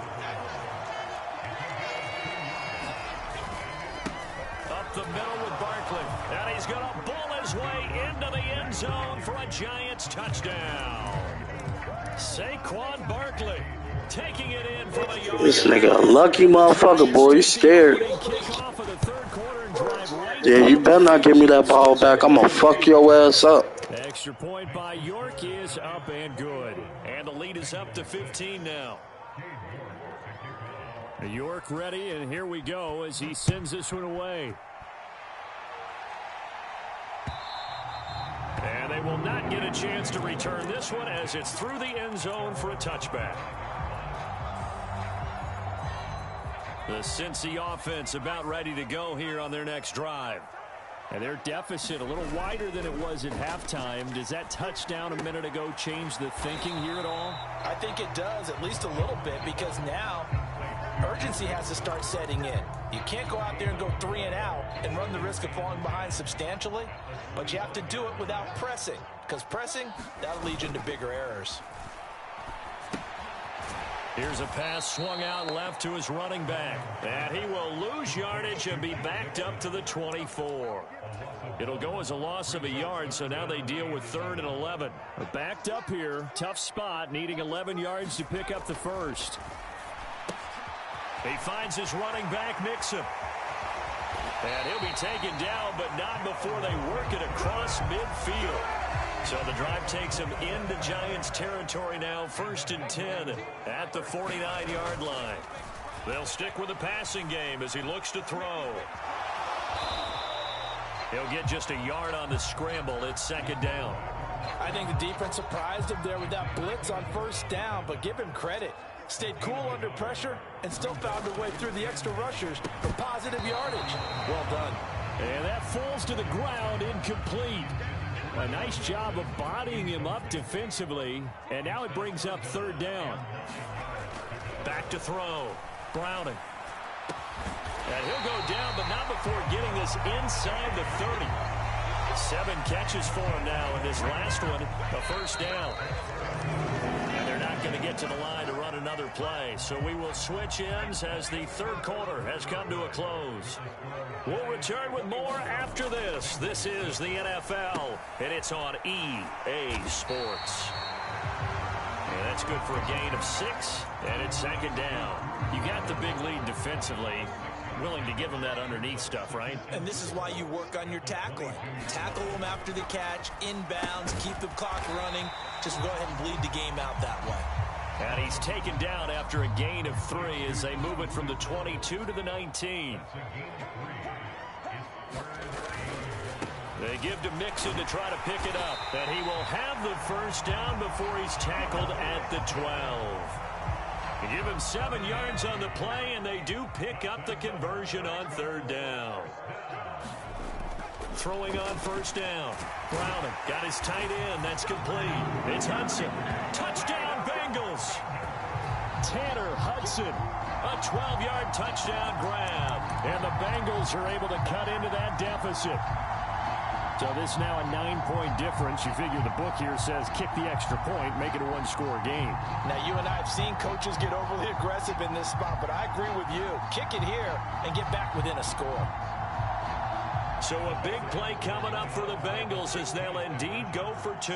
Up the middle with Barkley. And he's going to bull his way into the end zone for a Giants touchdown. Saquon Barkley taking it in from a yard. This nigga a lucky motherfucker, boy. He's scared. Yeah, you better not give me that ball back. I'm gonna fuck your ass up. Extra point by York is up and good. And the lead is up to 15 now. York ready, and here we go as he sends this one away. And they will not get a chance to return this one as it's through the end zone for a touchback. The Cincy offense about ready to go here on their next drive. And their deficit a little wider than it was at halftime. Does that touchdown a minute ago change the thinking here at all? I think it does, at least a little bit, because now urgency has to start setting in. You can't go out there and go 3 and out and run the risk of falling behind substantially, but you have to do it without pressing, because pressing, that'll lead you into bigger errors. Here's a pass swung out left to his running back. And he will lose yardage and be backed up to the 24. It'll go as a loss of a yard, so now they deal with 3rd and 11. Backed up here, tough spot, needing 11 yards to pick up the first. He finds his running back, Mixon. And he'll be taken down, but not before they work it across midfield. So the drive takes him into Giants territory now, 1st and 10 at the 49-yard line. They'll stick with the passing game as he looks to throw. He'll get just a yard on the scramble. It's 2nd down. I think the defense surprised him there with that blitz on 1st down, but give him credit. Stayed cool under pressure and still found a way through the extra rushers for positive yardage. Well done. And that falls to the ground, incomplete. A nice job of bodying him up defensively, and now it brings up 3rd down. Back to throw. Browning. And he'll go down, but not before getting this inside the 30. 7 catches for him now, and this last one, a 1st down. And they're not going to get to the line to run another play, so we will switch ends as the 3rd quarter has come to a close. We'll return with more after this. This is the NFL, and it's on EA Sports. And that's good for a gain of 6, and it's 2nd down. You got the big lead defensively. Willing to give them that underneath stuff, right? And this is why you work on your tackling. Tackle them after the catch, inbounds, keep the clock running. Just go ahead and bleed the game out that way. And he's taken down after a gain of 3 as they move it from the 22 to the 19. They give to Mixon to try to pick it up. And he will have the 1st down before he's tackled at the 12. They give him 7 yards on the play, and they do pick up the conversion on 3rd down. Throwing on 1st down. Browning got his tight end. That's complete. It's Hudson. Touchdown, Bengals. Tanner Hudson. A 12-yard touchdown grab. And the Bengals are able to cut into that deficit. So this now a 9-point difference. You figure the book here says kick the extra point, make it a 1-score game. Now, you and I have seen coaches get overly aggressive in this spot, but I agree with you. Kick it here and get back within a score. So a big play coming up for the Bengals as they'll indeed go for 2.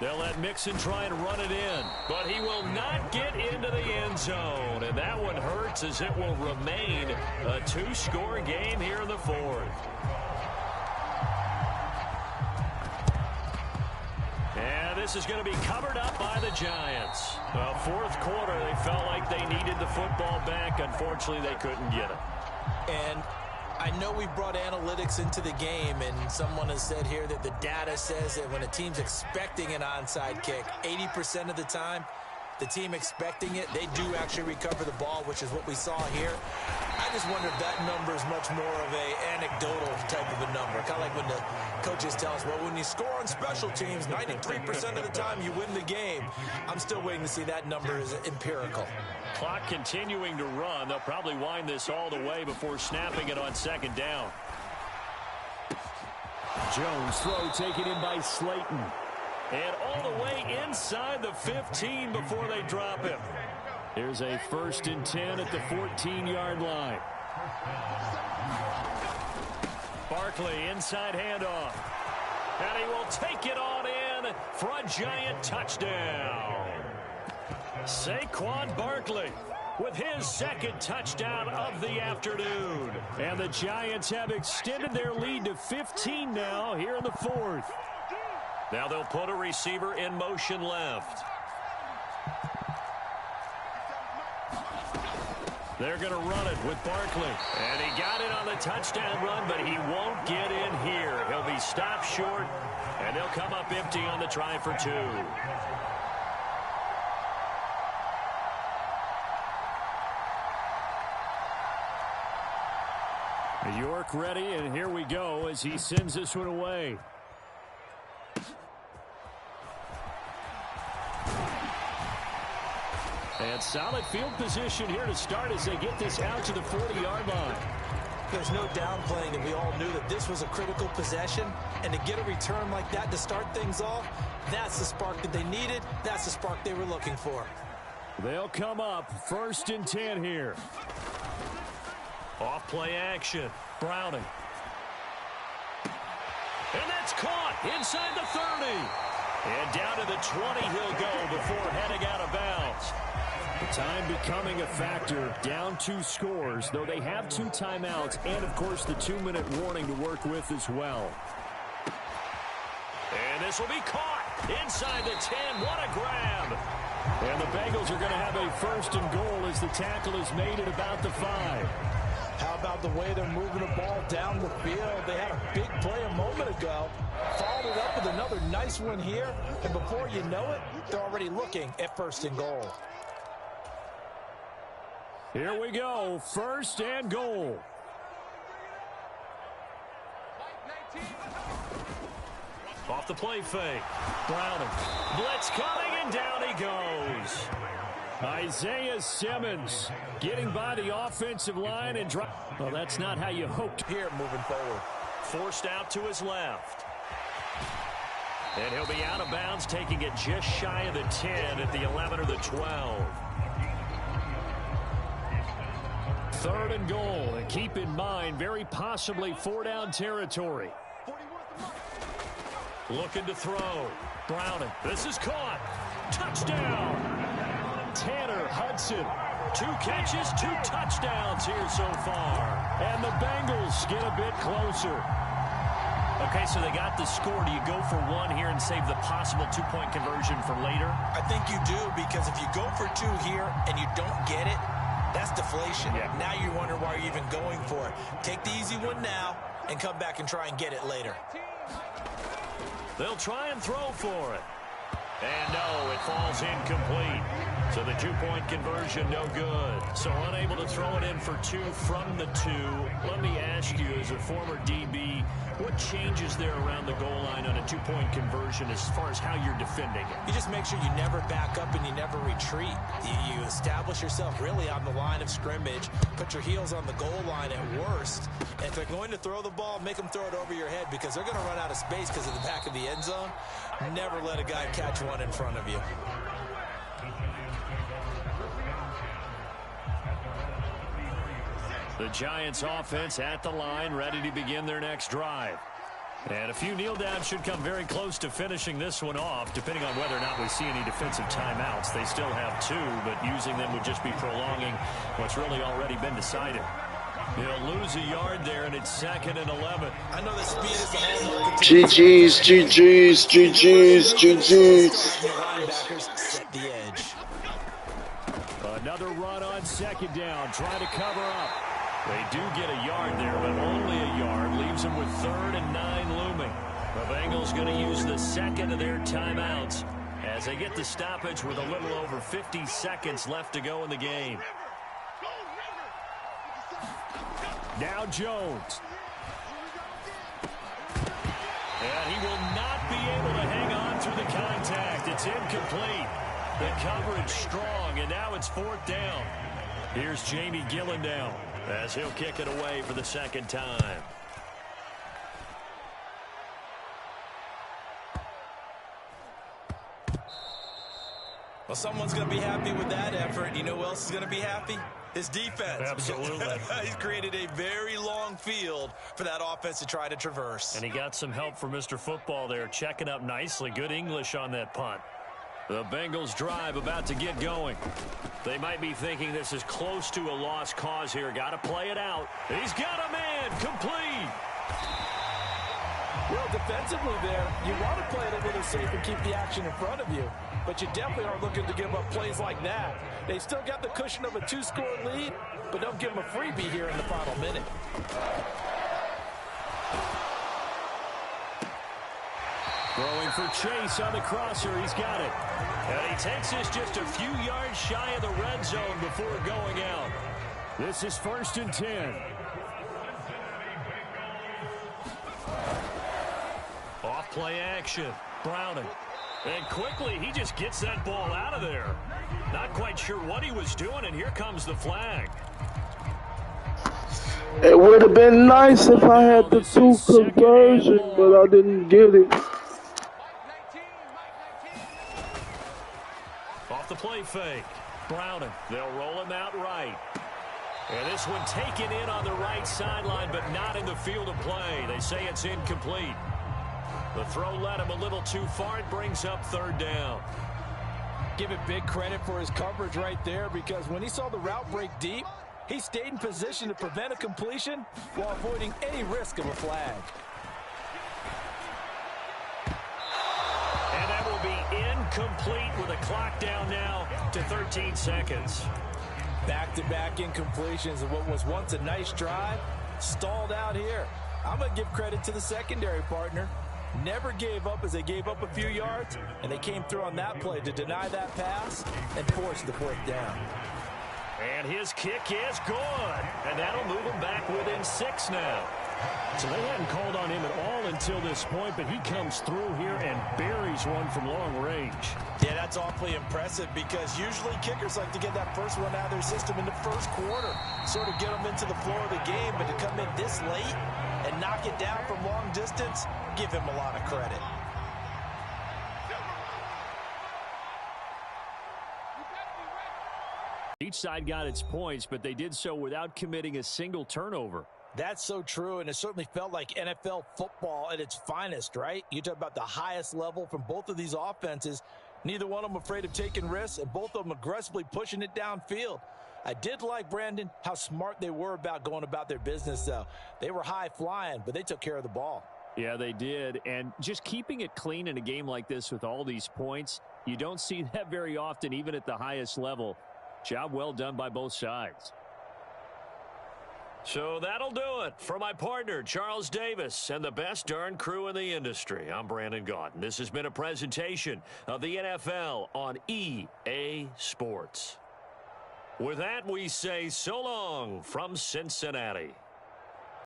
They'll let Mixon try and run it in, but he will not get into the end zone. And that one hurts as it will remain a 2-score game here in the 4th. And this is going to be covered up by the Giants. Well, 4th quarter, they felt like they needed the football back. Unfortunately, they couldn't get it. And I know we brought analytics into the game, and someone has said here that the data says that when a team's expecting an onside kick, 80% of the time, the team expecting it, they do actually recover the ball, which is what we saw here. I just wonder if that number is much more of an anecdotal type of a number. Kind of like when the coaches tell us, well, when you score on special teams, 93% of the time you win the game. I'm still waiting to see that number is empirical. Clock continuing to run. They'll probably wind this all the way before snapping it on 2nd down. Jones throw taken in by Slayton. And all the way inside the 15 before they drop him. Here's a 1st and 10 at the 14-yard line. Barkley inside handoff. And he will take it on in for a Giant touchdown. Saquon Barkley with his 2nd touchdown of the afternoon. And the Giants have extended their lead to 15 now here in the 4th. Now they'll put a receiver in motion left. They're going to run it with Barkley. And he got it on the touchdown run, but he won't get in here. He'll be stopped short, and they'll come up empty on the try for 2. York ready, and here we go as he sends this one away. And solid field position here to start as they get this out to the 40-yard line. There's no downplaying that we all knew that this was a critical possession, and to get a return like that to start things off, that's the spark that they needed. That's the spark they were looking for. They'll come up 1st and 10 here. Off play action. Browning. And that's caught inside the 30. And down to the 20 he'll go before heading out of bounds. Time becoming a factor. Down 2 scores, though they have 2 timeouts and, of course, the 2-minute warning to work with as well. And this will be caught inside the 10. What a grab. And the Bengals are going to have a 1st and goal as the tackle is made at about the 5. How about the way they're moving the ball down the field? They had a big play a moment ago. Followed it up with another nice one here. And before you know it, they're already looking at 1st and goal. Here we go. 1st and goal. Off the play fake. Browning. Blitz coming, and down he goes. Isaiah Simmons getting by the offensive line and drop. Well, that's not how you hoped. Here moving forward. Forced out to his left. And he'll be out of bounds, taking it just shy of the 10 at the 11 or the 12. 3rd and goal. And keep in mind, very possibly 4-down territory. Looking to throw. Browning. This is caught. Touchdown. Tanner Hudson. 2 catches, 2 touchdowns here so far. And the Bengals get a bit closer. Okay, so they got the score. Do you go for 1 here and save the possible 2-point conversion for later? I think you do, because if you go for 2 here and you don't get it, that's deflation. Yeah. Now you wonder why you're even going for it. Take the easy one now and come back and try and get it later. They'll try and throw for it. And no, it falls incomplete. So the two-point conversion, no good. So unable to throw it in for two from the two. Let me ask you, as a former DB, what changes there around the goal line on a two-point conversion as far as how you're defending it? You just make sure you never back up and you never retreat. You establish yourself really on the line of scrimmage, put your heels on the goal line at worst. And if they're going to throw the ball, make them throw it over your head because they're going to run out of space because of the back of the end zone. Never let a guy catch one in front of you. The Giants offense at the line, ready to begin their next drive. And a few kneel downs should come very close to finishing this one off, depending on whether or not we see any defensive timeouts. They still have two, but using them would just be prolonging what's really already been decided. He'll lose a yard there, and it's 2nd and 11. I know the speed is the hallmark. GG's, GG's, GG's, GG's. Linebackers set the edge. Another run on 2nd down, trying to cover up. They do get a yard there, but only a yard. Leaves them with 3rd and 9 looming. The Bengals going to use the second of their timeouts as they get the stoppage with a little over 50 seconds left to go in the game. Now Jones. And he will not be able to hang on through the contact. It's incomplete. The coverage strong, and now it's 4th down. Here's Jamie Gillendown as he'll kick it away for the second time. Well, someone's going to be happy with that effort. You know who else is going to be happy? His defense. Absolutely. He's created a very long field for that offense to try to traverse. And he got some help from Mr. Football there, checking up nicely. Good English on that punt. The Bengals drive about to get going. They might be thinking this is close to a lost cause here. Got to play it out. He's got a man. Complete. Well, defensively there, you want to play it a little safe and keep the action in front of you. But you definitely aren't looking to give up plays like that. They still got the cushion of a 2-score lead, but don't give them a freebie here in the final minute. Throwing for Chase on the crosser. He's got it. And he takes this just a few yards shy of the red zone before going out. This is 1st and 10. Off play action. Browning. And quickly, he just gets that ball out of there. Not quite sure what he was doing, and here comes the flag. It would have been nice if I had the 2 conversion, but I didn't get it. Off the play fake. Browning. They'll roll him out right. And this one taken in on the right sideline, but not in the field of play. They say it's incomplete. The throw led him a little too far. It brings up 3rd down. Give it big credit for his coverage right there, because when he saw the route break deep, he stayed in position to prevent a completion while avoiding any risk of a flag. And that will be incomplete with a clock down now to 13 seconds. Back-to-back incompletions of what was once a nice drive, stalled out here. I'm going to give credit to the secondary partner. Never gave up as they gave up a few yards, and they came through on that play to deny that pass and force the 4th down. And his kick is good. And that'll move him back within 6 now. So they hadn't called on him at all until this point, but he comes through here and buries one from long range. Yeah, that's awfully impressive, because usually kickers like to get that first one out of their system in the first quarter, sort of get them into the flow of the game, but to come in this late and knock it down from long distance, give him a lot of credit. Each side got its points, but they did so without committing a single turnover. That's so true, and it certainly felt like NFL football at its finest, right? You talk about the highest level from both of these offenses. Neither one of them afraid of taking risks, and both of them aggressively pushing it downfield. I did like, Brandon, how smart they were about going about their business, though. They were high-flying, but they took care of the ball. Yeah, they did, and just keeping it clean in a game like this with all these points, you don't see that very often, even at the highest level. Job well done by both sides. So that'll do it. For my partner, Charles Davis, and the best darn crew in the industry, I'm Brandon Gaudin. This has been a presentation of the NFL on EA Sports. With that, we say so long from Cincinnati.